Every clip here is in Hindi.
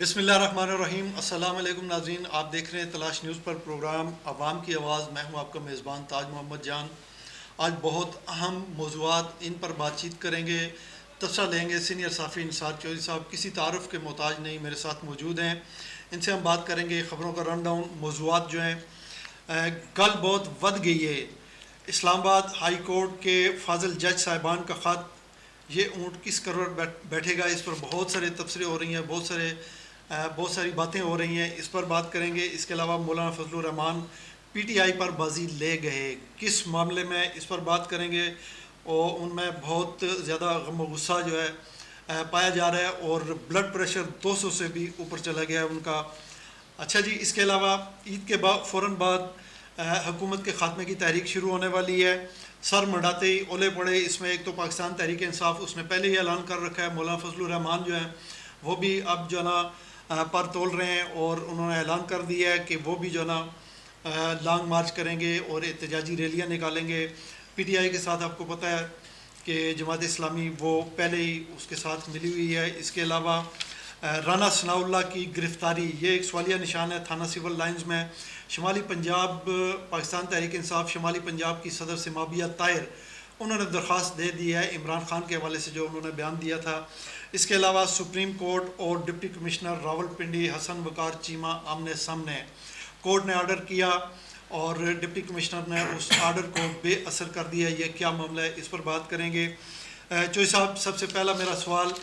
बिस्मिल्लाहिर्रहमानिर्रहीम। अस्सलाम वालेकुम नाज़रीन, आप देख रहे हैं तलाश न्यूज़ पर प्रोग्राम अवाम की आवाज़। मैं हूं आपका मेज़बान ताज मोहम्मद जान। आज बहुत अहम मौज़ूआत इन पर बातचीत करेंगे, तबसरा लेंगे। सीनियर साफ़ी निसार चौधरी साहब किसी तारुफ़ के मोहताज नहीं, मेरे साथ मौजूद हैं। इनसे हम बात करेंगे ख़बरों का रन डाउन। मौज़ूआत जो हैं, कल बहुत वध गई है। इस्लामाबाद हाई कोर्ट के फाजिल जज साहिबान का ख़त, ये ऊँट किस करवट बैठेगा, इस पर बहुत सारे तबसरे हो रही हैं, बहुत सारी बातें हो रही हैं, इस पर बात करेंगे। इसके अलावा मौलाना फजलुर रहमान पीटीआई पर बाजी ले गए, किस मामले में, इस पर बात करेंगे। और उनमें बहुत ज़्यादा गम गुस्सा जो है पाया जा रहा है और ब्लड प्रेशर 200 से भी ऊपर चला गया है उनका। अच्छा जी, इसके अलावा ईद के बाद फ़ौरन बाद हुकूमत के ख़ात्मे की तहरीक शुरू होने वाली है। सर मंडाते ही ओले पड़े। इसमें एक तो पाकिस्तान तहरीक इंसाफ, उसने पहले ही ऐलान कर रखा है। मौलाना फजलुर रहमान जो है वो भी अब जो ना पर तोल रहे हैं और उन्होंने ऐलान कर दिया है कि वो भी जो ना लॉन्ग मार्च करेंगे और एहतजाजी रैलियाँ निकालेंगे। पीटीआई के साथ आपको पता है कि जमात इस्लामी वो पहले ही उसके साथ मिली हुई है। इसके अलावा राना सनाउल्लाह की गिरफ़्तारी, ये एक सवालिया निशान है। थाना सिविल लाइंस में शुमाली पंजाब, पाकिस्तान तहरीक इंसाफ शुमाली पंजाब की सदर सिमाबिया ताहिर, उन्होंने दरख्वास्त दे दी है इमरान खान के हवाले से जो उन्होंने बयान दिया था। इसके अलावा सुप्रीम कोर्ट और डिप्टी कमिश्नर रावलपिंडी हसन वकार चीमा आमने सामने। कोर्ट ने आर्डर किया और डिप्टी कमिश्नर ने उस आर्डर को बेअसर कर दिया। ये क्या मामला है, इस पर बात करेंगे। चौधरी साहब, सबसे पहला मेरा सवाल,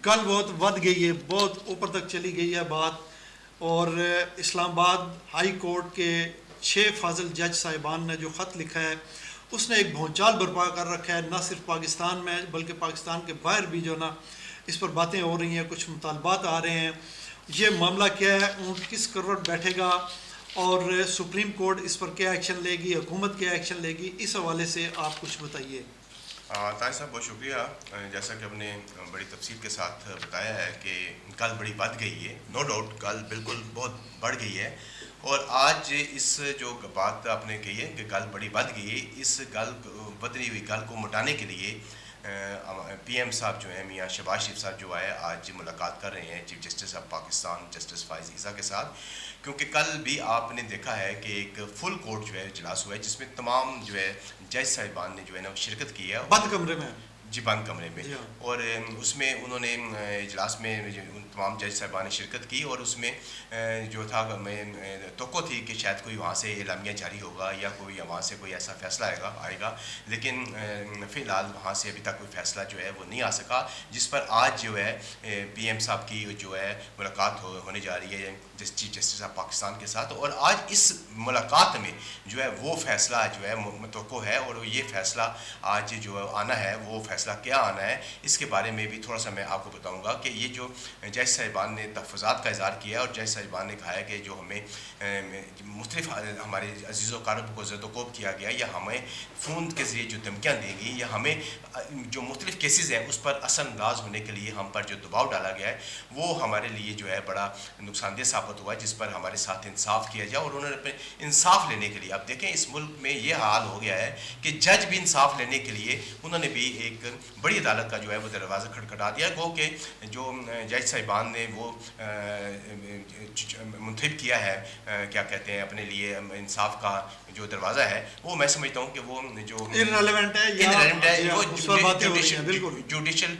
कल बहुत वध गई है, बहुत ऊपर तक चली गई है बात, और इस्लामाबाद हाई कोर्ट के 6 फाजिल जज साहिबान ने जो ख़त लिखा है उसने एक भौचाल बर्पा कर रखा है, न सिर्फ पाकिस्तान में बल्कि पाकिस्तान के बाहर भी जो ना इस पर बातें हो रही हैं, कुछ मुतालबात आ रहे हैं। ये मामला क्या है, ऊँट किस करवट बैठेगा और सुप्रीम कोर्ट इस पर क्या एक्शन लेगी, हुकूमत क्या एक्शन लेगी, इस हवाले से आप कुछ बताइए। ताज साहब, बहुत शुक्रिया। जैसा कि आपने बड़ी तफसील के साथ बताया है कि कल बड़ी बढ़ गई है, नो डाउट कल बिल्कुल बहुत बढ़ गई है। और आज इस जो बात आपने कही है कि कल बड़ी बढ़ गई है, इस गल बदली हुई गल को मिटाने के लिए पीएम साहब जो हैं मियाँ शहबाज शरीफ साहब जो आए आज मुलाकात कर रहे हैं chief justice of Pakistan justice Faez Isa के साथ। क्योंकि कल भी आपने देखा है कि एक फुल कोर्ट जो है इजलास हुआ है जिसमें तमाम जो है जज साहिबान ने जो है ना शिरकत की है बंद कमरे में। जी, बंद कमरे में। और उसमें उन्होंने इजलास में तमाम जज साहिबान ने शिरकत की और उसमें जो था मैं तो थी कि शायद कोई वहाँ से एलामिया जारी होगा या कोई वहाँ से कोई ऐसा फैसला आएगा, लेकिन फ़िलहाल वहाँ से अभी तक कोई फैसला जो है वो नहीं आ सका, जिस पर आज जो है पीएम साहब की जो है मुलाकात होने जा रही है चीफ जस्टिस ऑफ पाकिस्तान के साथ। और आज इस मुलाकात में जो है वो फैसला जो है मुतवक्को है और ये फैसला आज जो आना है, वो फैसला क्या आना है इसके बारे में भी थोड़ा सा मैं आपको बताऊंगा कि ये जो जज साहिबान ने तहफ़्फ़ुज़ात का इज़हार किया और जज साहिबान ने कहा है कि जो हमें मुख्तलिफ हमारे अज़ीज़ व क़ारिब को ज़द-ओ-कोब किया गया या हमें फ़ोन के ज़रिए जो धमकियाँ दी गई या हमें जो मुख्तलिफ केसेस हैं उस पर असरअंदाज होने के लिए हम पर जो दबाव डाला गया है वो हमारे लिए जो है बड़ा नुकसानदेह साबित हुआ, जिस पर हमारे साथ इंसाफ किया जाए। और उन्होंने अपने इंसाफ लेने के लिए, अब देखें इस मुल्क में ये हाल हो गया है कि जज भी इंसाफ लेने के लिए उन्होंने भी एक बड़ी अदालत का जो है वो दरवाज़ा खटखटा दिया। गो कि जो जज साहिबान ने वो मुंतखब किया है क्या कहते हैं अपने लिए इंसाफ का जो दरवाज़ा है, वो मैं समझता हूँ कि वो जो इररिलेवेंट है, वो जुडिशल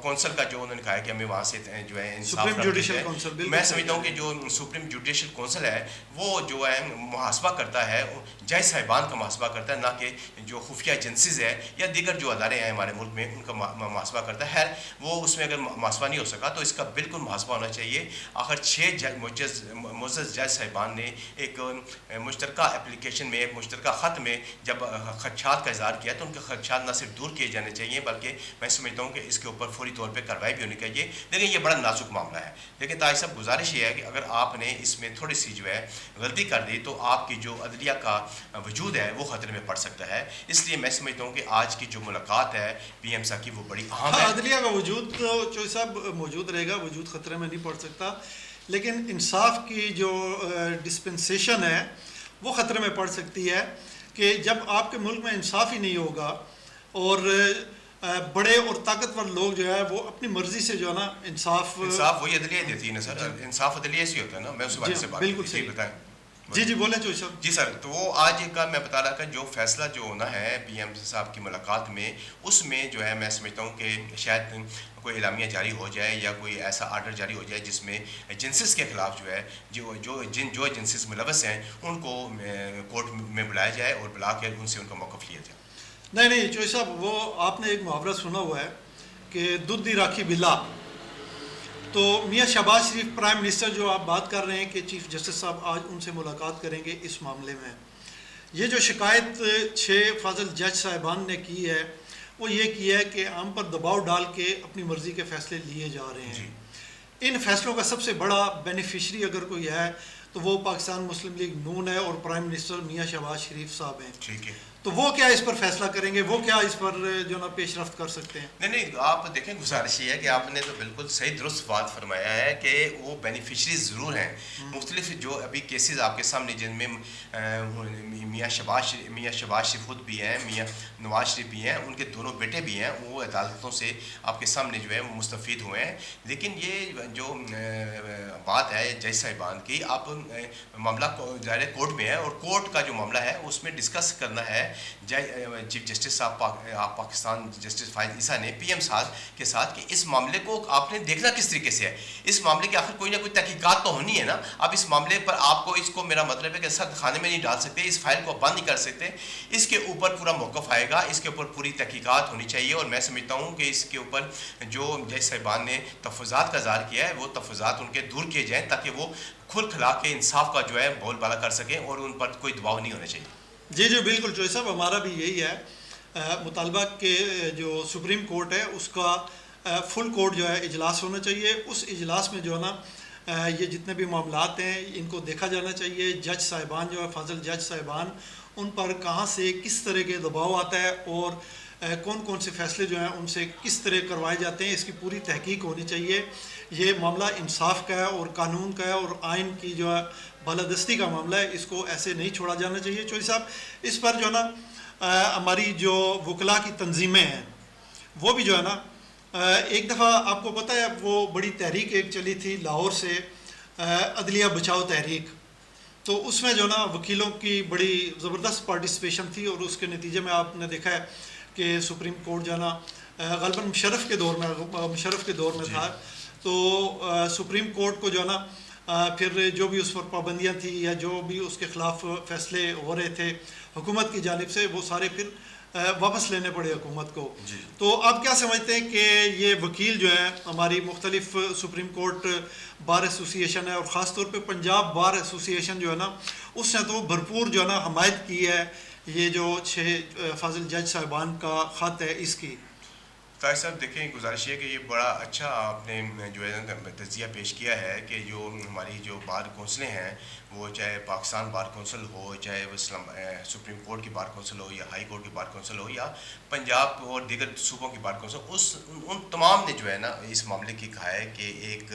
कौंसल का जो उन्होंने कहा है कि हमें वहाँ से जो है सुप्रीम जुडिशल काउंसिल, मैं समझता हूँ कि जो सुप्रीम जुडिशल काउंसिल है वो जो है मुहासबा करता है, जज साहिबान का मुहासबा करता है, ना कि जो खुफिया एजेंसीज है या दीगर जो अदारे हैं हमारे मुल्क में उनका मुहासबा करता है। खैर वो उसमें अगर मुहासबा नहीं हो सका तो इसका बिल्कुल मुहासबा होना चाहिए। आखिर 6 मुअज़्ज़ज़ जज साहिबान ने एक मुश्तरका एप्लीकेशन में, एक मुश्तरका ख़त में जब खदशात का इज़हार किया तो उनके खदशात न सिर्फ दूर किए जाने चाहिए बल्कि मैं समझता हूँ कि इसके ऊपर फौरी तौर पर कार्रवाई भी होनी चाहिए। लेकिन ये बड़ा नाजुक मामला है। लेकिन ताज साहब, गुजारिश ये है कि अगर आपने इसमें थोड़ी सी जो है गलती कर दी तो आपकी जो अदलिया का वजूद है वो ख़तरे में पड़ सकता है। इसलिए मैं समझता हूँ कि आज की जो मुलाकात है पीएम साहब की वो बड़ी अहम है। अदलिया का वजूद तो चौधरी साहब मौजूद रहेगा, वजूद ख़तरे में नहीं पड़ सकता, लेकिन इंसाफ की जो डिस्पेंसेशन है वो ख़तरे में पड़ सकती है कि जब आपके मुल्क में इंसाफ ही नहीं होगा और बड़े और ताकतवर लोग जो है वो अपनी मर्जी से जो है ना इंसाफ वही अदलिया देती है ना सर, इंसाफ अदलिया से होता है ना। मैं उस बारे से बात बिल्कुल सही बताएं। जी बोले चौधरी साहब। जी सर, तो वो आज का मैं बता रहा था जो फैसला जो होना है पीएम साहब की मुलाकात में, उसमें जो है मैं समझता हूँ कि शायद कोई इलामिया जारी हो जाए या कोई ऐसा आर्डर जारी हो जाए जिसमें एजेंसीज के खिलाफ जो है जो एजेंसीज मुलवस हैं उनको कोर्ट में बुलाया जाए और बुला के उनसे उनका मौक़िफ़ लिया जाए। नहीं चौधरी साहब, वो आपने एक मुहावरा सुना हुआ है कि दूध दी राखी बिल्ला। तो मियाँ शहबाज शरीफ प्राइम मिनिस्टर जो आप बात कर रहे हैं कि चीफ जस्टिस साहब आज उनसे मुलाकात करेंगे इस मामले में, ये जो शिकायत 6 फाजिल जज साहिबान ने की है वो ये की है कि हम पर दबाव डाल के अपनी मर्ज़ी के फ़ैसले लिए जा रहे हैं। इन फैसलों का सबसे बड़ा बेनिफिशरी अगर कोई है तो वो पाकिस्तान मुस्लिम लीग नून है और प्राइम मिनिस्टर मियाँ शहबाज शरीफ साहब हैं। ठीक है, तो वो क्या इस पर फैसला करेंगे, वो क्या इस पर जो ना पेशरफ्त कर सकते हैं? नहीं आप देखें, गुजारिश ये है कि आपने तो बिल्कुल सही दुरुस्त बात फरमाया है कि वो बेनिफिशरी ज़रूर हैं। मुख्तलिफ जो अभी केसेस आपके सामने जिनमें मियाँ शहबाज शरीफ खुद भी हैं, मियाँ नवाज शरीफ भी हैं, उनके दोनों बेटे भी हैं, वो अदालतों से आपके सामने जो है वो मुस्तफ़ीद हुए हैं। लेकिन ये जो बात है जज साहिबान की, आप मामला ज़ाहिर कोर्ट में है और कोर्ट का जो मामला है उसमें डिस्कस करना है। चीफ जस्टिस साहब पाकिस्तान जस्टिस फायद ईसा ने पीएम साहब के साथ कि इस मामले को आपने देखना किस तरीके से है, इस मामले की आखिर कोई ना कोई तहकीकात तो होनी है ना। अब इस मामले पर आपको इसको, मेरा मतलब है कि सख्त खाने में नहीं डाल सकते, इस फाइल को बंद नहीं कर सकते, इसके ऊपर पूरा मौक़िफ़ आएगा, इसके ऊपर पूरी तहकीकात होनी चाहिए। और मैं समझता हूँ कि इसके ऊपर जो जज साहिबान ने तहफ़्फ़ुज़ात का इज़हार किया है वो तहफ़्फ़ुज़ात उनके दूर किए जाएँ ताकि वो खुल खिला के इंसाफ का जो है बोलबाला कर सकें और उन पर कोई दबाव नहीं होना चाहिए। जी बिल्कुल चौधरी साहब, हमारा भी यही है। मुतालबा के जो सुप्रीम कोर्ट है उसका फुल कोर्ट जो है इजलास होना चाहिए। उस इजलास में जो है ना ये जितने भी मामलात हैं इनको देखा जाना चाहिए। जज साहिबान जो है फाजिल जज साहिबान, उन पर कहाँ से किस तरह के दबाव आता है और कौन कौन से फ़ैसले जो हैं उनसे किस तरह करवाए जाते हैं, इसकी पूरी तहकीक होनी चाहिए। ये मामला इंसाफ का है और कानून का है और आइन की जो है बालादस्ती का मामला है, इसको ऐसे नहीं छोड़ा जाना चाहिए। चौधरी साहब, इस पर जो है ना हमारी जो वकला की तंजीमें हैं वो भी जो है ना एक दफ़ा आपको पता है वो बड़ी तहरीक एक चली थी लाहौर से, अदलिया बचाओ तहरीक। तो उसमें जो ना वकीलों की बड़ी ज़बरदस्त पार्टिसिपेशन थी और उसके नतीजे में आपने देखा है कि सुप्रीम कोर्ट जो है ना ग़ालिबन मुशर्रफ के दौर में था, तो सुप्रीम कोर्ट को जो है ना फिर जो भी उस पर पाबंदियाँ थी या जो भी उसके ख़िलाफ़ फ़ैसले हो रहे थे हुकूमत की जानिब से, वो सारे फिर वापस लेने पड़े हुकूमत को। तो आप क्या समझते हैं कि ये वकील जो हैं हमारी मुख्तलिफ सुप्रीम कोर्ट बार एसोसिएशन है और ख़ास तौर पे पंजाब बार एसोसिएशन जो है ना उसने तो भरपूर जो है ना हमायत की है ये जो 6 फाजिल जज साहिबान का ख़त है इसकी? ताहिर साहब देखें, गुजारिश है कि ये बड़ा अच्छा आपने जो है तज़किया पेश किया है कि जो हमारी जो बार कौंसलें हैं वो चाहे पाकिस्तान बार कौंसिल हो, चाहे वो सुप्रीम कोर्ट की बार कौंसिल हो या हाई कोर्ट की बार कौंसिल हो या पंजाब और दीगर सूबों की बार कौंसिल, उन तमाम ने जो है ना इस मामले की कहा है कि एक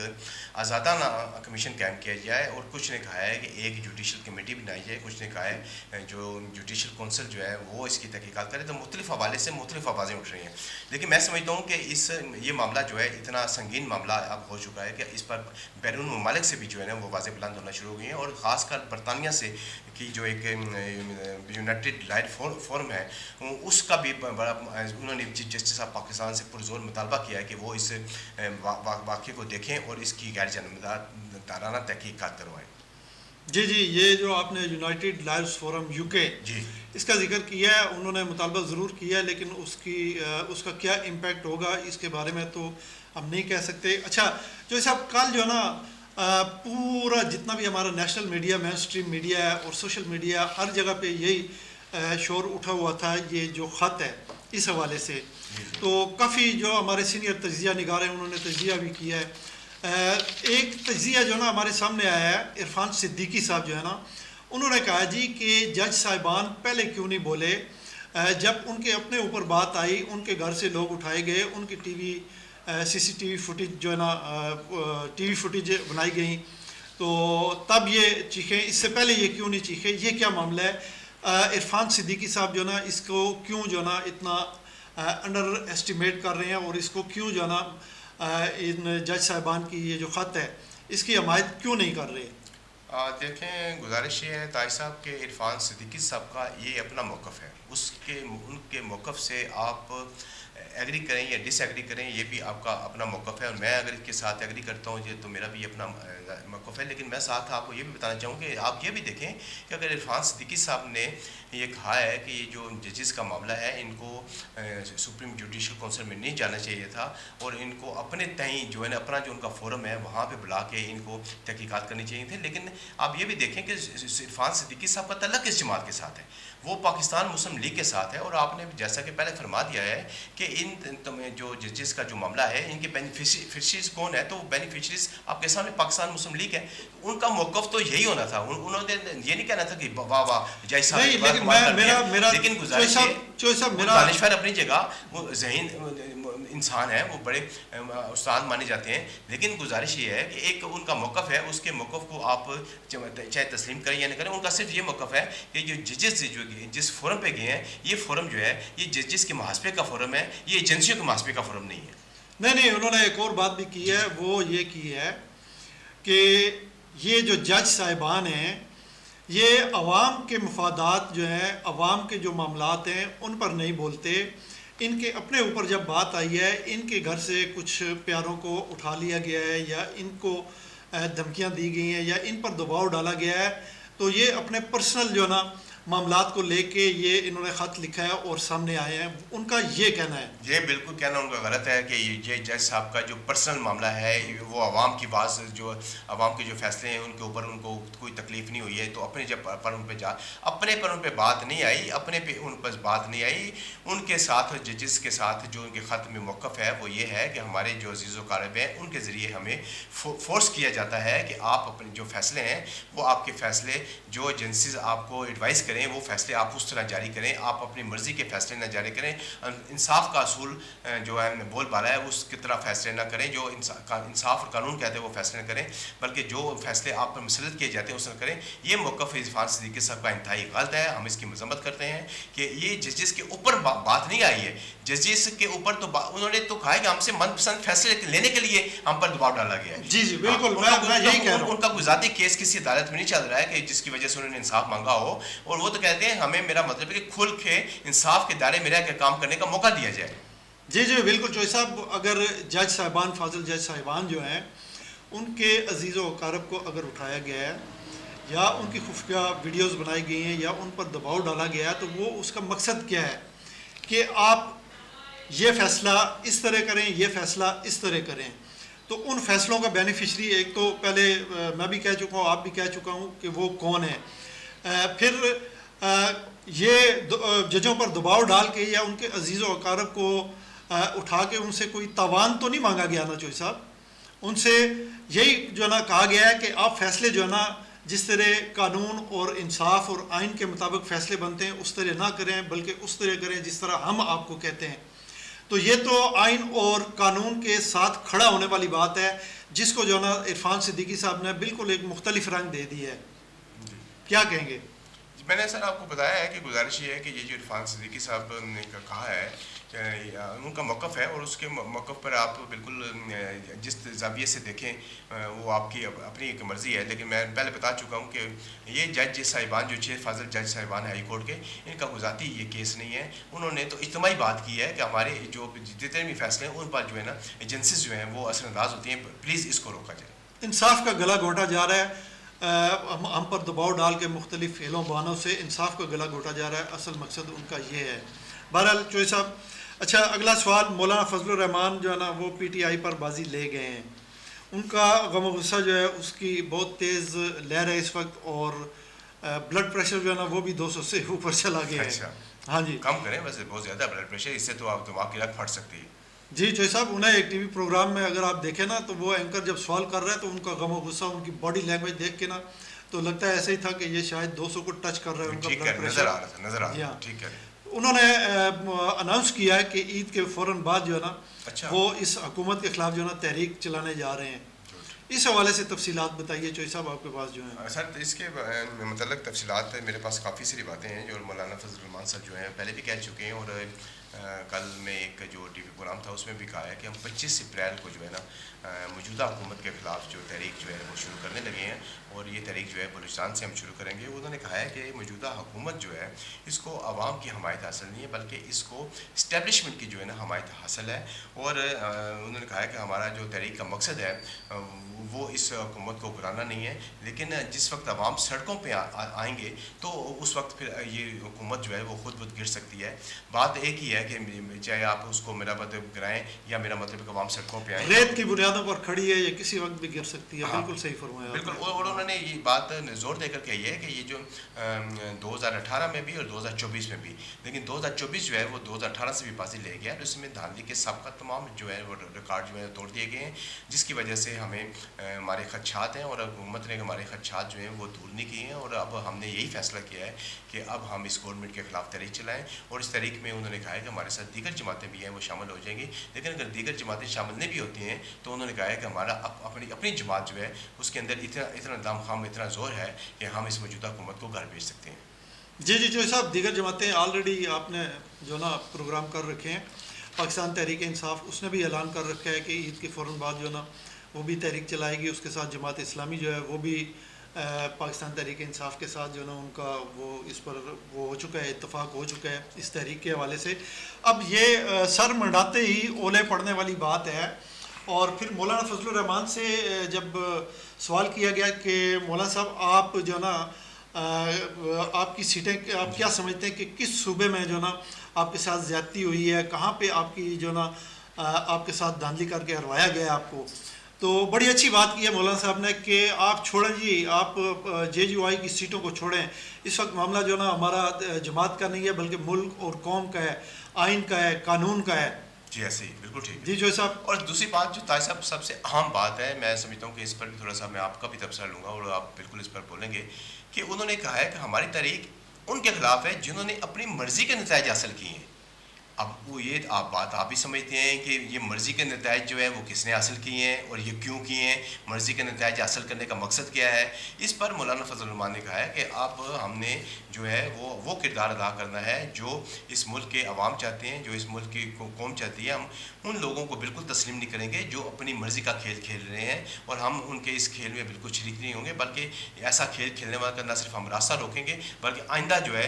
आज़ादाना कमीशन कायम किया जाए और कुछ ने कहा है कि एक जुडिशल कमेटी बनाई जाए, कुछ ने कहा है जो जुडिशल कौंसिल जो है वो इसकी तहकीकात करे। तो मुख्तलिफ हवाले से मुख्तलिफ आवाज़ें उठ रही हैं, लेकिन मैं समझता हूँ कि ये मामला जो है इतना संगीन मामला अब हो चुका है कि इस पर बैरून ममालिक से भी जो है ना वो वाज़ेह बुलंद होना शुरू हो गई हैं और ख़ासकर बरतानिया से की जो एक यूनाइटेड लाइट फोरम है उसका भी बड़ा उन्होंने चीफ जस्टिस ऑफ पाकिस्तान से पुरजोर मुतालबा किया है कि वो इस वाक़े को देखें और इसकी गैर जानबदाराना तहकीकात करवाएं। जी, ये जो आपने यूनाइटेड लाइव्स फोरम यूके इसका जिक्र किया है, उन्होंने मुतालबा ज़रूर किया है, लेकिन उसका क्या इम्पैक्ट होगा इसके बारे में तो हम नहीं कह सकते। अच्छा जो साहब, कल जो है ना पूरा जितना भी हमारा national media, main stream media है और सोशल मीडिया, हर जगह पे यही शोर उठा हुआ था ये जो ख़त है इस हवाले से। तो काफ़ी जो हमारे सीनियर तज्ज़िया निगार हैं उन्होंने तज्ज़िया भी किया है। एक तज्ज़िया जो ना हमारे सामने आया है, इरफान सिद्दीकी साहब जो है ना उन्होंने कहा जी कि जज साहिबान पहले क्यों नहीं बोले, जब उनके अपने ऊपर बात आई, उनके घर से लोग उठाए गए, उनकी टीवी सीसीटीवी फुटेज जो है ना टीवी फुटेज बनाई गई, तो तब ये चीखे, इससे पहले ये क्यों नहीं चीखे, ये क्या मामला है? इरफान सिद्दीकी साहब जो ना इसको क्यों जो ना इतना अंडर एस्टिमेट कर रहे हैं और इसको क्यों जो है ना इन जज साहिबान की ये जो ख़त है इसकी हमायत क्यों नहीं कर रहे? देखें, गुजारिश ये है ताज साहब के इरफान सिद्दीकी साहब का ये अपना मौक़िफ़ है, उनके मौक़िफ़ से आप एग्री करें या डिसएग्री करें, ये भी आपका अपना मौक़िफ़ है और मैं अगर इसके साथ एग्री करता हूँ ये तो मेरा भी अपना मौक़िफ़ है। लेकिन मैं साथ आपको ये भी बताना चाहूँ कि आप ये भी देखें कि अगर इरफान सिद्दीकी साहब ने ये कहा है कि ये जो जजेस का मामला है इनको सुप्रीम जुडिशल काउंसिल में नहीं जाना चाहिए था और इनको अपने तहीं जो है ना अपना जो उनका फोरम है वहाँ पे बुला के इनको तहकीकात करनी चाहिए थी। लेकिन आप ये भी देखें कि इरफान सिद्दीकी साहब का तल्लुक़ किस जमात के साथ है, वो पाकिस्तान मुस्लिम लीग के साथ है और आपने जैसा कि पहले फरमा दिया है कि इन जो जजेस का जो मामला है इनके बेनिफिशरीज कौन है, तो बेनिफिशरीज आपके सामने पाकिस्तान मुस्लिम लीग है। उनका मौक़िफ़ तो यही होना था, उन्होंने ये नहीं कहना था कि वाह वाह जय साहब, लेकिन गुजारिश दानिशवर अपनी जगह वो ज़हीन इंसान है, वो बड़े उस्ताद माने जाते हैं, लेकिन गुजारिश ये है कि एक उनका मौक़िफ़ है, उसके मौक़िफ़ को आप चाहे तस्लीम करें या नहीं करें, उनका सिर्फ ये मौक़िफ़ है कि जो जजेस जो जिस फोरम पे गए हैं ये फोरम जो है ये जजेस के मुहासबे का फोरम है, ये एजेंसियों के मुहासबे का फोरम नहीं है। नहीं, उन्होंने एक और बात भी की है, वो ये की है कि ये जो जज साहिबान हैं ये अवाम के मफादात जो हैं, अवाम के जो मामलात हैं उन पर नहीं बोलते। इनके अपने ऊपर जब बात आई है, इनके घर से कुछ प्यारों को उठा लिया गया है या इनको धमकियां दी गई हैं या इन पर दबाव डाला गया है, तो ये अपने पर्सनल जो ना मामलात को लेके ये इन्होंने ख़त लिखा है और सामने आए हैं, उनका ये कहना है। ये बिल्कुल कहना उनका गलत है कि ये जज साहब का जो पर्सनल मामला है वो आवाम की बात, जो आवाम के जो फैसले हैं उनके ऊपर उनको कोई तकलीफ़ नहीं हुई है, तो अपने जब पर उन पर अपने पर उन पर बात नहीं आई, अपने पे उन पर बात नहीं आई, उनके साथ जजेस के साथ जो उनके ख़त में मौक़िफ़ है वो ये है कि हमारे जो अजीज़ व क़ारिब हैं उनके ज़रिए हमें फोर्स किया जाता है कि आप अपने जो फ़ैसले हैं वो आपके फ़ैसले जो एजेंसीज आपको एडवाइस करें वो फैसले आप उस तरह जारी करें, आप अपनी मर्ज़ी के फैसले न जारी करें, इंसाफ का असूल जो है बोल बाला है उसकी तरह फैसले न करें, जो इंसाफ और कानून कहते हैं वो फैसले न करें, बल्कि जो फैसले आप पर मुसल्लत किए जाते हैं उस तरह करें। ये मौक़िफ़ इरफान सिद्दीकी साहब का इंतहाई गलत है, हम इसकी मजम्मत करते हैं कि ये जजेस के ऊपर बात नहीं आई है, जजेस के ऊपर तो उन्होंने तो कहा है कि हमसे मनपसंद फैसले लेने के लिए हम पर दबाव डाला गया है। जी बिल्कुल, मैं यही कह रहा हूं। उनका गुज़ाती केस किसी अदालत में नहीं चल रहा है कि जिसकी वजह से उन्होंने इंसाफ मांगा हो, और वो तो कहते हैं हमें, मेरा मतलब है कि खुल के इंसाफ के दायरे में रह के काम करने का मौका दिया जाए। जी बिल्कुल चौधरी साहब, अगर जज साहिबान, फाजिल जज साहिबान जो हैं उनके अजीज़ों अकारब को अगर उठाया गया है या उनकी खुफिया वीडियोस बनाई गई हैं या उन पर दबाव डाला गया है, तो वो उसका मकसद क्या है कि आप ये फ़ैसला इस तरह करें, ये फ़ैसला इस तरह करें। तो उन फैसलों का बेनिफिशरी एक तो पहले मैं भी कह चुका हूँ, आप भी कह चुका हूँ कि वो कौन है, फिर ये जजों पर दबाव डाल के या उनके अजीज़ व अकारब को उठा के उनसे कोई तावान तो नहीं मांगा गया ना चौधरी साहब, उनसे यही जो है ना कहा गया है कि आप फैसले जो है ना जिस तरह कानून और इंसाफ और आइन के मुताबिक फ़ैसले बनते हैं उस तरह ना करें, बल्कि उस तरह करें जिस तरह हम आपको कहते हैं। तो ये तो आइन और कानून के साथ खड़ा होने वाली बात है, जिसको जो है ना इरफान सिद्दीकी साहब ने बिल्कुल एक मुख्तलिफ रंग दे दी है। क्या कहेंगे? मैंने सर आपको बताया है कि गुजारिश ये है कि ये जो इरफान सिद्दीकी साहब ने कहा है उनका मौक़िफ़ है और उसके मौक़िफ़ पर आप बिल्कुल जिस ज़ाविये से देखें वो आपकी अपनी एक मर्ज़ी है। लेकिन मैं पहले बता चुका हूँ कि ये जज साहिबान जो चीफ फाजिल जज साहिबान हाई कोर्ट के, इनका गुज़ाती ये केस नहीं है। उन्होंने तो इज्तिमाई बात की है कि हमारे जो जितने भी फैसले हैं उन पर जो है ना एजेंसीज जो हैं वो असरअंदाज होती हैं, प्लीज़ इसको रोका जाए। इंसाफ का गला घोटा जा रहा है, हम पर दबाव डाल के मुख्तलिफ फेलों बहानों से इंसाफ का गला घोटा जा रहा है, असल मकसद उनका ये है। बहरहाल चौधरी साहब, अच्छा अगला सवाल, मौलाना फजलुर रहमान जो है ना वो PTI पर बाजी ले गए हैं, उनका गम गुस्सा जो है उसकी बहुत तेज़ लहर है इस वक्त और ब्लड प्रेशर जो है ना वो भी 200 से ऊपर चला गया है। अच्छा, हाँ जी, कम करें वैसे, बहुत ज़्यादा ब्लड प्रेशर, इससे तो आप दिमाग की रग फट सकती है। जी चौधरी साहब, उन्हें एक TV प्रोग्राम में अगर आप देखें ना तो वो एंकर जब सवाल कर रहा है तो उनका गम गुस्सा, उनकी बॉडी लैंग्वेज देख के ना तो लगता है ऐसे ही था कि ये शायद 200 को टच कर रहा है उनका ब्लड प्रेशर। नजर आ रहा था, नजर आ रहा था, ठीक है। उन्होंने अनाउंस किया है कि ईद के फ़ौरन बाद जो है ना अच्छा, वो इस हुकूमत के ख़िलाफ़ जो है ना तहरीक चलाने जा रहे हैं। इस हवाले से तफसीलात बताइए चौधरी साहब, आपके पास जो है। सर इसके मतलब तफसीलात मेरे पास काफ़ी सारी बातें हैं जो मौलाना फजल रहमान साहब जो हैं पहले भी कह चुके हैं और कल में एक जो टीवी प्रोग्राम था उसमें भी कहा है कि हम 25 अप्रैल को जो है ना मौजूदा हुकूमत के ख़िलाफ़ जो तहरीक जो है वो शुरू करने लगे हैं और ये तहरीक जो है बलूचिस्तान से हम शुरू करेंगे। उन्होंने कहा है कि मौजूदा हुकूमत जो है इसको आवाम की हमायत हासिल नहीं है बल्कि इसको इस्टेब्लिशमेंट की जो है ना हमायत हासिल है। और उन्होंने कहा है कि हमारा जो तहरीक का मकसद है वो इस हुकूमत को गिराना नहीं है, लेकिन जिस वक्त आवाम सड़कों पर आएंगे तो उस वक्त फिर ये हुकूमत जो है वो खुद ब गिर सकती है। बात एक ही है कि चाहे आप उसको मेरा मतलब गिराएं या मेरा मतलब आवाम सड़कों पर आए, रेत की बुनियादों पर खड़ी है, ये किसी वक्त भी गिर सकती है। हाँ, बिल्कुल सही फरमाया बिल्कुल। और उन्होंने ये बात जोर देकर कही है कि ये जो 2018 में भी और 2024 में भी, लेकिन 2024 जो है वो 2018 से भी बाजी ले गया और इसमें धांधली के सबका तमाम जो है वो रिकॉर्ड जो है तोड़ दिए गए हैं, जिसकी वजह से हमें हमारे खदशात हैं और हुकूमत ने हमारे खदशात जो हैं वो दूर नहीं किए हैं। और अब हमने यही फैसला किया है कि अब हम इस गवर्नमेंट के ख़िलाफ़ तहरीक चलाएँ। और इस तहरीक में उन्होंने कहा है कि हमारे साथ दीगर जमातें भी हैं वो शामिल हो जाएंगी, लेकिन अगर दीगर जमातें शामिल नहीं भी होती हैं तो उन्होंने कहा है कि हमारा अपनी जमात जो है उसके अंदर इतना दमखम इतना ज़ोर है कि हम इस मौजूदा हुकूमत को घर भेज सकते हैं। जी जो साहब, दीगर जमातें ऑलरेडी आपने जो ना प्रोग्राम कर रखे हैं। पाकिस्तान तहरीक इंसाफ उसने भी ऐलान कर रखा है कि ईद के फ़ौरन बाद जो ना वो भी तहरीक चलाएगी। उसके साथ जमात इस्लामी जो है वो भी पाकिस्तान तहरीक इंसाफ के साथ जो ना उनका वो इस पर वो हो चुका है, इत्तफाक हो चुका है इस तहरीक के हवाले से। अब ये सर मंडाते ही ओले पड़ने वाली बात है। और फिर मौलाना फजलुर रहमान से जब सवाल किया गया कि मौलाना साहब आप जो ना आपकी सीटें आप क्या समझते हैं कि किस सूबे में जो ना आपके साथ ज़्यादती हुई है, कहाँ पे आपकी जो ना आपके साथ धांधली करके हरवाया गया आपको। तो बड़ी अच्छी बात की है मौलाना साहब ने कि आप छोड़ें जी, आप JUI की सीटों को छोड़ें। इस वक्त मामला जो ना हमारा जमात का नहीं है बल्कि मुल्क और कौम का है, आइन का है, कानून का है। जी ऐसे ही बिल्कुल ठीक जी जो साहब। और दूसरी बात जो ताज साहब सबसे अहम बात है, मैं समझता हूँ कि इस पर भी थोड़ा सा मैं आपका भी तबसरा लूँगा और आप बिल्कुल इस पर बोलेंगे कि उन्होंने कहा है कि हमारी तहरीक उनके खिलाफ है जिन्होंने अपनी मर्ज़ी के नतीजे हासिल किए हैं। अब वो ये आप भी समझते हैं कि ये मर्ज़ी के नतीजे जो है वो किसने हासिल किए हैं और ये क्यों किए हैं, मर्ज़ी के नतीजे हासिल करने का मकसद क्या है। इस पर मौलाना फजल रहमान ने कहा है कि अब हमने जो है वो किरदार अदा करना है जो इस मुल्क के अवाम चाहते हैं, जो इस मुल्क की कौम चाहती है। हम उन लोगों को बिल्कुल तस्लीम नहीं करेंगे जो अपनी मर्ज़ी का खेल खेल रहे हैं और हम उनके इस खेल में बिल्कुल शरीक नहीं होंगे, बल्कि ऐसा खेल खेलने वाला का न सिर्फ हम रास्ता रोकेंगे बल्कि आइंदा जो है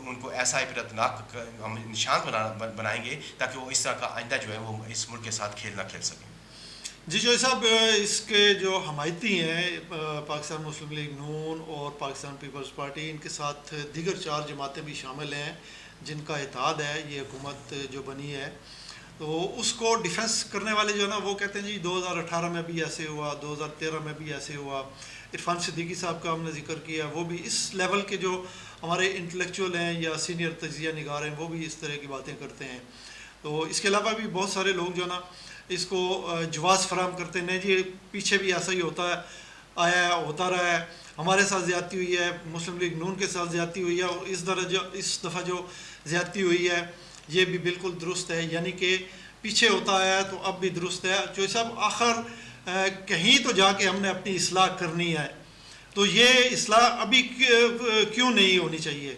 उनको ऐसा इबरतनाक हम निशान बनाएंगे ताकि वो इस तरह का आइंदा जो है वो इस मुल्क के साथ खेल ना खेल सकें। जी जो साहब, इसके जो हमायती हैं पाकिस्तान मुस्लिम लीग नून और पाकिस्तान पीपल्स पार्टी, इनके साथ दीगर 4 जमातें भी शामिल हैं जिनका इत्तेहाद है ये हुकूमत जो बनी है। तो उसको डिफेंस करने वाले जो है ना वो कहते हैं जी 2018 में भी ऐसे हुआ, 2013 में भी ऐसे हुआ। इरफान सिद्दीकी साहब का हमने जिक्र किया, वो भी इस लेवल के जो हमारे इंटेलेक्चुअल हैं या सीनियर तजिया निगार हैं वो भी इस तरह की बातें करते हैं। तो इसके अलावा भी बहुत सारे लोग जो ना इसको जवाज़ फराम करते हैं, नहीं जी पीछे भी ऐसा ही होता है, आया होता रहा है, हमारे साथ ज़्यादती हुई है, मुस्लिम लीग नून के साथ ज़्यादती हुई है और इस दफ़ा जो ज़्यादती हुई है ये भी बिल्कुल दुरुस्त है, यानी कि पीछे होता है तो अब भी दुरुस्त है। जो सब आखिर कहीं तो जाके हमने अपनी इस्लाह करनी है, तो ये इस्लाह अभी क्यों नहीं होनी चाहिए?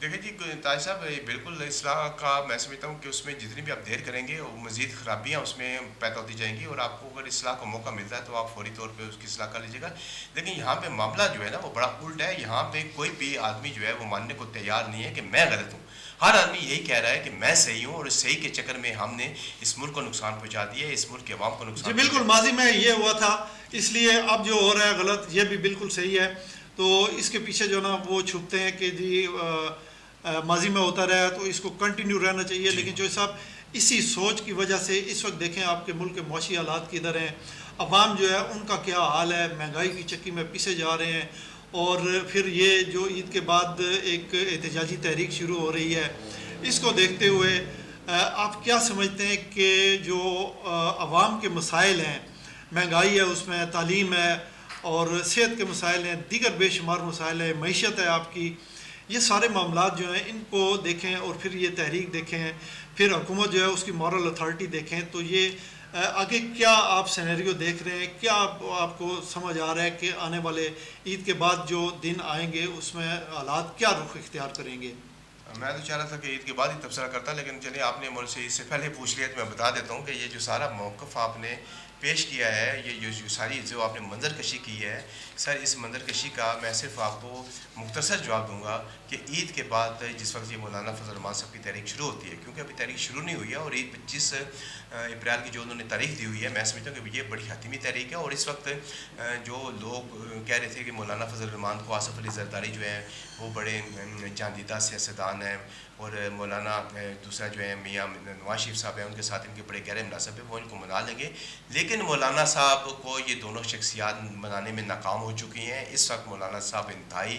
देखिए जी ताज साहब, बिल्कुल इस्लाह का मैं समझता हूँ कि उसमें जितनी भी आप देर करेंगे वो मज़ीद ख़राबियाँ उसमें पैदा होती जाएंगी और आपको अगर इस्लाह का मौका मिलता है तो आप फौरी तौर पे उसकी इस्लाह कर लीजिएगा। लेकिन यहाँ पे मामला जो है ना वो बड़ा उल्टा है। यहाँ पे कोई भी आदमी जो है वो मानने को तैयार नहीं है कि मैं गलत हूँ। हर आदमी यही कह रहा है कि मैं सही हूँ और सही के चक्कर में हमने इस मुल्क को नुकसान पहुँचा दिया, इस मुल्क के अवाम को नुकसान। जी बिल्कुल, माजी में ये हुआ था इसलिए अब जो हो रहा है गलत, ये भी बिल्कुल सही है। तो इसके पीछे जो ना वो छुपते हैं कि जी माजी में होता रहा तो इसको कंटिन्यू रहना चाहिए। लेकिन जो साहब इसी सोच की वजह से इस वक्त देखें आपके मुल्क के मौशी हालात किधर हैं, अवाम जो है उनका क्या हाल है, महंगाई की चक्की में पीछे जा रहे हैं। और फिर ये जो ईद के बाद एक एहतजाजी तहरीक शुरू हो रही है, इसको देखते हुए आप क्या समझते हैं कि जो अवाम के मसाइल हैं, महंगाई है, उसमें तालीम है और सेहत के मसाइल हैं, दीगर बेशुमार मसाइल हैं, मईशत है आपकी, ये सारे मामलात जो हैं इनको देखें और फिर ये तहरीक देखें, फिर हुकूमत जो है उसकी मॉरल अथॉरिटी देखें, तो ये आगे क्या आप सिनेरियो देख रहे हैं? क्या आपको समझ आ रहा है कि आने वाले ईद के बाद जो दिन आएंगे उसमें हालात क्या रुख इख्तियार करेंगे? मैं तो चाह रहा था कि ईद के बाद ही तबसरा करता, लेकिन चलिए आपने मुझसे इससे पहले पूछ लिया तो मैं बता देता हूँ कि ये जो सारा मौक़िफ़ आपने पेश किया है, ये जो सारी जो आपने मंजरकशी की है, सर इस मंजरकशी का मैं सिर्फ आपको मुख्तसर जवाब दूंगा कि ईद के बाद जिस वक्त ये मौलाना फजल रहमान साहब की तारीख शुरू होती है, क्योंकि अभी तारीख शुरू नहीं हुई है और ईद 25 अप्रैल की जो उन्होंने तारीख दी हुई है, मैं समझता हूँ कि ये बड़ी हतमी तारीख है। और इस वक्त जो लोग कह रहे थे कि मौलाना फजल रहमान को आसफ़ अली ज़रदारी जो है वो बड़े जांदीदा सियासतदान हैं और मौलाना दूसरा जो है मियाँ नवाज शरीफ साहब हैं, उनके साथ इनके बड़े गहरे मुनासब है, वो इनको मना लेंगे। लेकिन मौलाना साहब को ये दोनों शख्सियात मनाने में नाकाम हो चुकी हैं। इस वक्त मौलाना साहब इंतहाई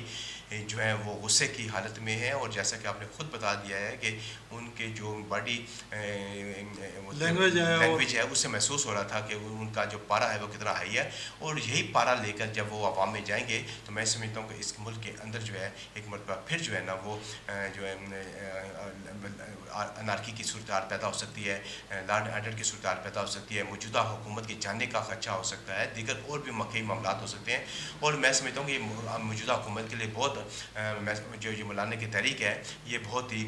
जो है वो गुस्से की हालत में है और जैसा कि आपने ख़ुद बता दिया है कि उनके जो बॉडी लैंग्वेज है उससे महसूस हो रहा था कि उनका जो पारा है वो कितना हाई है। और यही पारा लेकर जब वो अवाम में जाएंगे तो मैं समझता हूँ कि इस मुल्क के अंदर जो है एक मरतबा फिर जो है ना वो जो है अनारकी की सूरत हाल पैदा हो सकती है, लॉ एंड ऑर्डर की सूरत हाल पैदा हो सकती है, मौजूदा हुकूमत के जाने का खदशा हो सकता है, दीगर और भी मकई मामला हो सकते हैं। और मैं समझता हूँ कि मौजूदा हुकूमत के लिए बहुत जो ये मौलाना की तहरीक है ये बहुत ही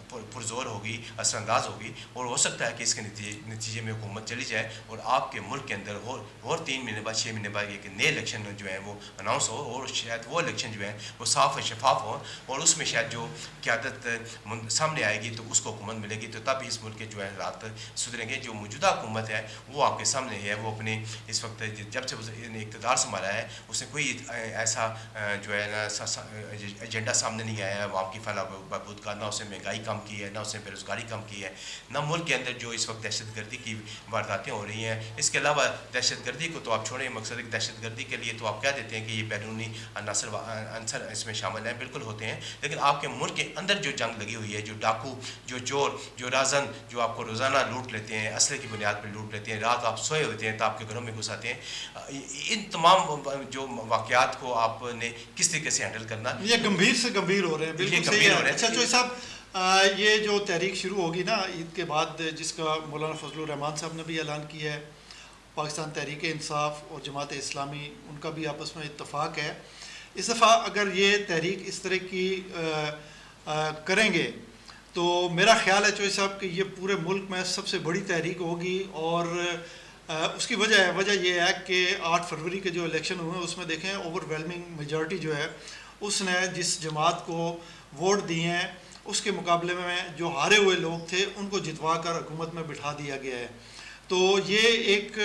पुरजोर होगी, असरअंदाज होगी और हो सकता है कि इसके नतीजे में हुकूमत चली जाए और आपके मुल्क के अंदर और 3 महीने बाद 6 महीने बाद एक नए इलेक्शन जो है वो अनाउंस हो और शायद वो इलेक्शन जो है वो साफ़ और शफाफ हो और उसमें शायद जो क़यादत सामने आएगी तो उसको हुकूमत मिलेगी, तो तब इस मुल्क के जो है हालात सुधरेंगे। जो मौजूदा हुकूमत है वो आपके सामने है, वो अपने इस वक्त जब से उसने इक़्तिदार संभाला है उसने कोई ऐसा जो है ना एजेंडा सामने नहीं आया है अवाम की फलाह बहबूद का, ना उसने महंगाई कम की है, ना उसने बेरोज़गारी कम की है, ना मुल्क के अंदर जो इस वक्त दहशतगर्दी की वारदातें हो रही हैं। इसके अलावा दहशतगर्दी को तो आप छोड़ें, मकसद एक दहशतगर्दी के लिए तो आप कह देते हैं कि ये बैरूनी अंसर इसमें शामिल हैं, बिल्कुल होते हैं, लेकिन आपके मुल्क के अंदर जो जंग लगी हुई है, जो डाकू, जो चोर, जो राजन, जो आपको रोज़ाना लूट लेते हैं, असले की बुनियाद पर लूट लेते हैं, रात आप सोए होते हैं तो आपके घरों में घुस आते हैं, इन तमाम जो वाक़यात को आपने किस तरीके से हैंडल करना, ये गंभीर से गंभीर हो रहे हैं, बिल्कुल सही है। अच्छा चौधरी साहब, ये जो तहरीक शुरू होगी ना ईद के बाद, जिसका मौलाना फजलुर रहमान साहब ने भी ऐलान किया है, पाकिस्तान तहरीक इंसाफ और जमात इस्लामी उनका भी आपस में इत्तफाक है। इस दफ़ा अगर ये तहरीक इस तरह की करेंगे तो मेरा ख्याल है चौधरी साहब कि ये पूरे मुल्क में सबसे बड़ी तहरीक होगी। और उसकी वजह यह है कि 8 फरवरी के जो इलेक्शन हुए उसमें देखें ओवरवेलमिंग मेजॉरिटी जो है उसने जिस जमात को वोट दिए हैं उसके मुकाबले में जो हारे हुए लोग थे उनको जितवा कर हुकूमत में बिठा दिया गया है। तो ये एक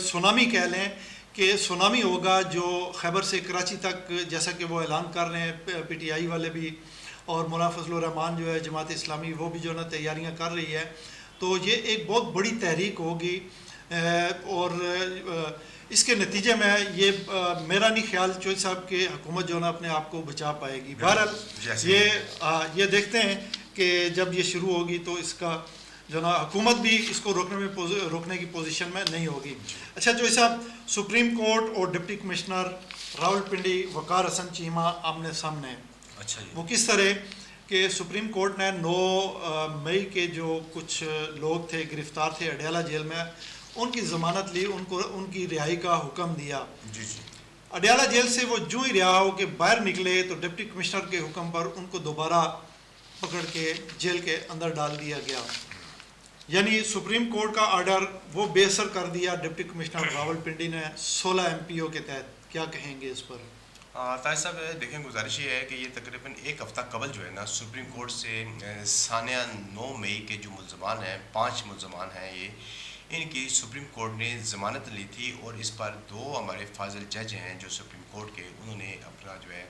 सुनामी कह लें कि सुनामी होगा जो खैबर से कराची तक, जैसा कि वो ऐलान कर रहे हैं PTI वाले भी, और मौलाना फजलुर रहमान जो है जमात इस्लामी वो भी जो है ना तैयारियाँ कर रही है। तो ये एक बहुत बड़ी तहरीक होगी और इसके नतीजे में ये मेरा नहीं ख्याल चौधरी साहब कि हुकूमत जो है ना अपने आप को बचा पाएगी। बहरहाल ये देखते हैं कि जब ये शुरू होगी तो इसका जो ना हुकूमत भी इसको रोकने की पोजीशन में नहीं होगी। अच्छा चौधरी साहब, सुप्रीम कोर्ट और डिप्टी कमिश्नर रावलपिंडी वकार हसन चीमा आमने सामने। अच्छा, वो किस तरह कि सुप्रीम कोर्ट ने 9 मई के जो कुछ लोग थे गिरफ्तार थे अडयाला जेल में, उनकी ज़मानत ली, उनको उनकी रिहाई का हुक्म दिया। जी जी। अडयाला जेल से वो जो ही रिहा हो के बाहर निकले तो डिप्टी कमिश्नर के हुक्म पर उनको दोबारा पकड़ के जेल के अंदर डाल दिया गया। यानी सुप्रीम कोर्ट का आर्डर वो बेअसर कर दिया डिप्टी कमिश्नर रावलपिंडी ने 16 MPO के तहत। क्या कहेंगे इस पर? ताज साहब देखें, गुजारिश ये है कि ये तकरीबन एक हफ़्ता कबल जो है ना सुप्रीम कोर्ट से सानिया 9 मई के जो मुल्ज़मान हैं, 5 मुल्ज़मान हैं, ये इनकी सुप्रीम कोर्ट ने ज़मानत ली थी और इस पर 2 हमारे फाजिल जज हैं जो सुप्रीम कोर्ट के, उन्होंने अपना जो है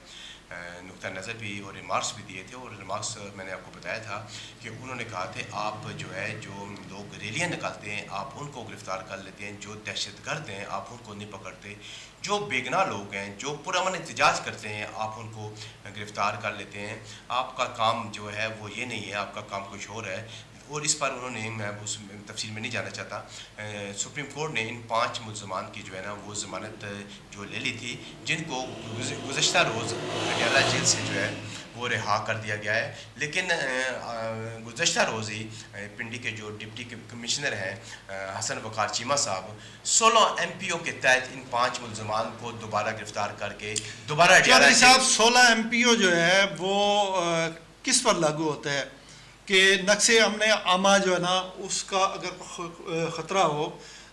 नुक्ता नज़र भी और रिमार्क्स भी दिए थे। और रिमार्क्स मैंने आपको बताया था कि उन्होंने कहा थे आप जो है जो लोग रैलियाँ निकालते हैं आप उनको गिरफ़्तार कर लेते हैं, जो दहशतगर्द हैं आप उनको नहीं पकड़ते, जो बेगना लोग हैं जो पुरअमन एहतजाज करते हैं आप उनको गिरफ़्तार कर लेते हैं। आपका काम जो है वो ये नहीं है, आपका काम कुछ और है। और इस पर उन्होंने, मैं उस तफसील में नहीं जाना चाहता, सुप्रीम कोर्ट ने इन 5 मुल्ज़मान की जो है ना वो ज़मानत जो ले ली थी, जिनको गुज़श्ता रोज़ अडयाला जेल से जो है वो रिहा कर दिया गया है। लेकिन गुज़श्ता रोज़ ही पिंडी के जो डिप्टी कमिश्नर हैं हसन वकार चीमा साहब 16 MPO के तहत इन 5 मुल्ज़मान को दोबारा गिरफ़्तार करके दोबारा अडयाला साहब 16 MPO जो है वो किस पर लागू होता है कि नक्शे अमन आमा जो है ना उसका अगर ख़तरा हो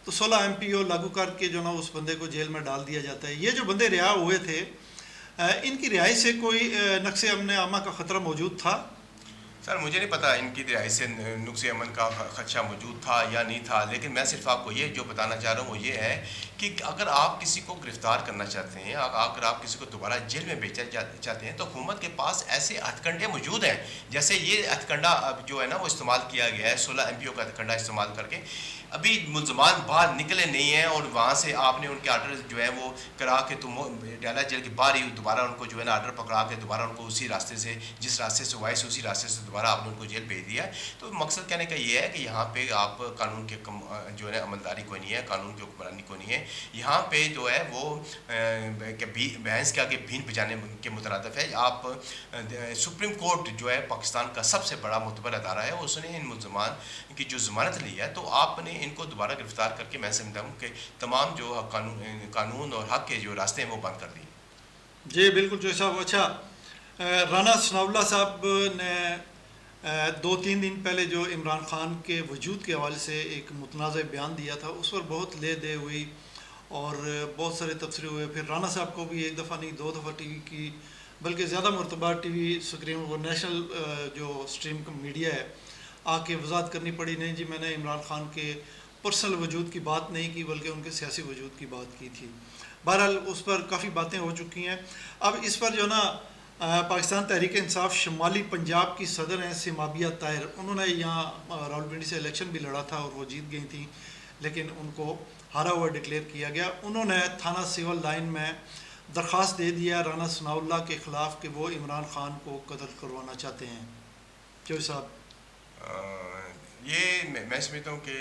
तो 16 MPO लागू करके जो ना उस बंदे को जेल में डाल दिया जाता है। ये जो बंदे रिहा हुए थे इनकी रिहाई से कोई नक्शे अमन आमा का ख़तरा मौजूद था? सर मुझे नहीं पता इनकी रिहाई से नुक्स अमन का खदशा मौजूद था या नहीं था, लेकिन मैं सिर्फ आपको ये जो बताना चाह रहा हूँ वो ये है कि अगर आप किसी को गिरफ्तार करना चाहते हैं, अगर आप किसी को दोबारा जेल में भेजना चाहते हैं तो हुकूमत के पास ऐसे हथकंडे मौजूद हैं। जैसे ये हथकंडा अब जो है ना वो इस्तेमाल किया गया है, 16 MPO का हथकंडा इस्तेमाल करके। अभी मुलजमान बाहर निकले नहीं हैं और वहाँ से आपने उनके आर्डर जो है वो करा के तुम डाला जेल के बाहर ही दोबारा उनको जो है ना आर्डर पकड़ा के दोबारा उनको उसी रास्ते से जिस रास्ते से वाइस उसी रास्ते से दोबारा आपने उनको जेल भेज दिया है। तो मकसद कहने का ये है कि यहाँ पे आप कानून के जो है अमलदारी कोई नहीं है, कानून की हुक्मरानी कोई नहीं है। यहाँ पे जो है वो भैंस के आगे भीन बजाने के मुतरादिफ है। आप सुप्रीम कोर्ट जो है पाकिस्तान का सबसे बड़ा मुतबर अदारा है, उसने इन मुलजमान की जो ज़मानत ली है तो आपने इनको दोबारा गिरफ्तार करके मैं समझता हूँ कि तमाम जो कानून और हक के जो रास्ते हैं वो बंद कर दिए। जी बिल्कुल जो साहब। अच्छा, राना सनाउल्लाह साहब ने 2-3 दिन पहले जो इमरान खान के वजूद के हवाले से एक मुतनाज़ बयान दिया था उस पर बहुत ले दे हुई और बहुत सारे तबसरे हुए। फिर राना साहब को भी एक दफ़ा नहीं 2 दफ़ा TV की बल्कि ज़्यादा मरतबा TV स्क्रीन वो नेशनल जो स्ट्रीम मीडिया है आके वजाहत करनी पड़ी। नहीं जी मैंने इमरान खान के पर्सनल वजूद की बात नहीं की बल्कि उनके सियासी वजूद की बात की थी। बहरहाल उस पर काफ़ी बातें हो चुकी हैं। अब इस पर जो ना पाकिस्तान तहरीक इंसाफ शुमाली पंजाब की सदर हैं सिमाबिया ताहिर, उन्होंने यहाँ रावलपिंडी से इलेक्शन भी लड़ा था और वो जीत गई थी लेकिन उनको हारा हुआ डिक्लेयर किया गया। उन्होंने थाना सिविल लाइन में दरख्वास्त दे दिया राना सनाउल्लाह के ख़िलाफ़ कि वो इमरान खान को कत्ल करवाना चाहते हैं। चौधरी साहब, ये मैं समझता हूँ कि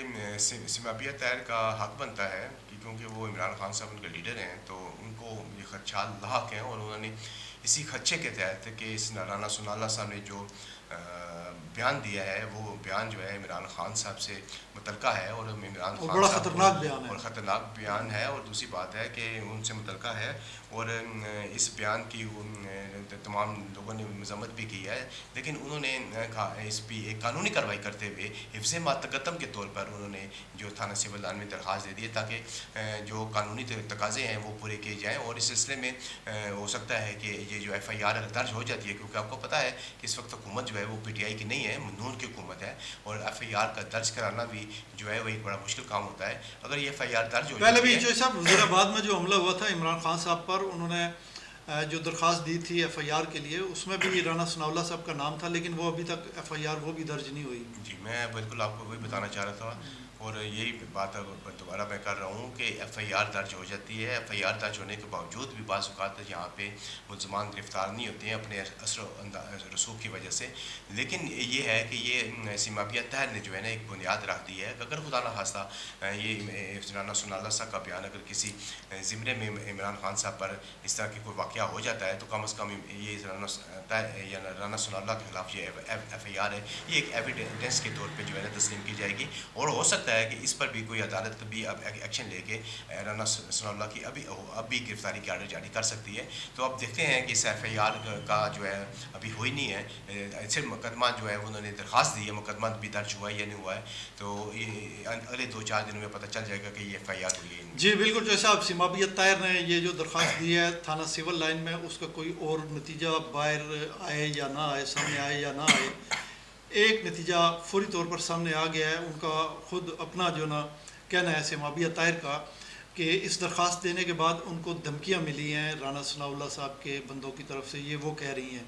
सिमाबिया ताहिर का हक बनता है कि क्योंकि वो इमरान खान साहब उनके लीडर हैं तो उनको ये खदशात लाहक हैं और उन्होंने इसी खदशे के तहत कि इस राना सनाउल्लाह साहब ने जो बयान दिया है वो बयान जो है इमरान खान साहब से मुतल्का है और इमरान खान बड़ा ख़तरनाक बयान है और ख़तरनाक बयान है। और दूसरी बात है कि उनसे मुतल्का है और इस बयान की तमाम लोगों ने मजम्मत भी की है, लेकिन उन्होंने इस पर एक कानूनी कार्रवाई करते हुए हिफ्ज़ मातकदम के तौर पर उन्होंने जो थाना सिविल लाइन में दरख्वास्त दे दी है ताकि जो कानूनी तकाज़े हैं वो पूरे किए जाएँ। और इस सिलसिले में हो सकता है कि ये जो FIR दर्ज हो जाती है, क्योंकि आपको पता है कि इस वक्त हुकूमत जो है वो PTI की नहीं है, नून की हुकूमत है और FIR का दर्ज कराना भी जो है वो एक बड़ा मुश्किल काम होता है। अगर ये FIR दर्ज हो पहले भी जो साहब वज़ीराबाद में जो हमला हुआ था इमरान खान साहब पर, उन्होंने जो दरख्वास्त दी थी FIR के लिए उसमें भी राना सनाउल्लाह साहब का नाम था लेकिन वो अभी तक FIR वो भी दर्ज नहीं हुई। जी मैं बिल्कुल आपको वही बताना चाह रहा था और यही बात दोबारा मैं कर रहा हूँ कि FIR दर्ज हो जाती है। FIR दर्ज होने के बावजूद भी बाज़ औक़ात यहाँ पे मुलज़मान गिरफ़्तार नहीं होते हैं अपने असर रसूख की वजह से। लेकिन ये है कि ये सिमाबिया ताहिर ने जो है ना एक बुनियाद रख दी है कि अगर खुदा न खास्ता ये राना सनाउल्लाह साहब का बयान अगर किसी ज़िम्मे में इमरान खान साहब पर इस तरह की कोई वाक़या हो जाता है तो कम अज़ कम ये राना सनाउल्लाह के ख़िलाफ़ ये FIR है ये एक एविडेंस के तौर पर जो है ना तस्लीम की जाएगी और हो सकता है कि इस पर भी कोई अदालत भी अब एक्शन लेके राना सनाउल्लाह की अभी गिरफ्तारी के आर्डर जारी कर सकती है। तो अब देखते हैं कि इस FIR का जो है अभी हो ही नहीं है, सिर्फ मुकदमा जो है उन्होंने दरख्वास्त दी है, मुकदमा भी दर्ज हुआ है या नहीं हुआ है तो ये अगले 2-4 दिनों में पता चल जाएगा कि ये FIR हुई है। जी बिल्कुल जैसा आप सिमाबिया ताहिर ने ये जो दरख्वास्त दी है थाना सिविल लाइन में उसका कोई और नतीजा बाहर आए या ना आए, सामने आए या ना आए, एक नतीजा फौरी तौर पर सामने आ गया है। उनका ख़ुद अपना जो ना कहना है सिमाबिया ताहिर का कि इस दरख्वास्त देने के बाद उनको धमकियां मिली हैं राना सनाउल्लाह साहब के बंदों की तरफ से। ये वो कह रही हैं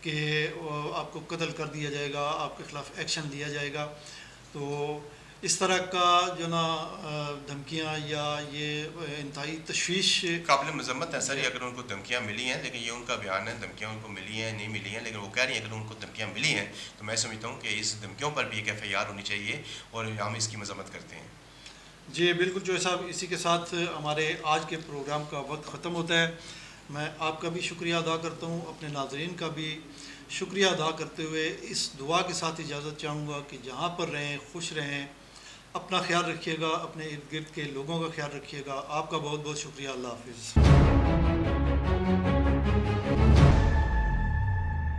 कि आपको कत्ल कर दिया जाएगा, आपके ख़िलाफ़ एक्शन लिया जाएगा। तो इस तरह का जो ना धमकियाँ या ये इंतहाई तशवीश काबिल मजम्मत है सर। ये अगर उनको धमकियाँ मिली हैं, लेकिन ये उनका बयान है धमकियाँ उनको मिली हैं नहीं मिली हैं, लेकिन वो कह रही हैं अगर उनको धमकियाँ मिली हैं तो मैं समझता हूँ कि इस धमकियों पर भी एक FIR होनी चाहिए और हम इसकी मजम्मत करते हैं। जी बिल्कुल जो साहब, इसी के साथ हमारे आज के प्रोग्राम का वक्त ख़त्म होता है। मैं आपका भी शुक्रिया अदा करता हूँ, अपने नाज़रीन का भी शुक्रिया अदा करते हुए इस दुआ के साथ इजाज़त चाहूँगा कि जहाँ पर रहें खुश रहें, अपना ख्याल रखिएगा, अपने इर्द गिर्द के लोगों का ख्याल रखिएगा। आपका बहुत बहुत शुक्रिया। अल्लाह हाफ़िज़।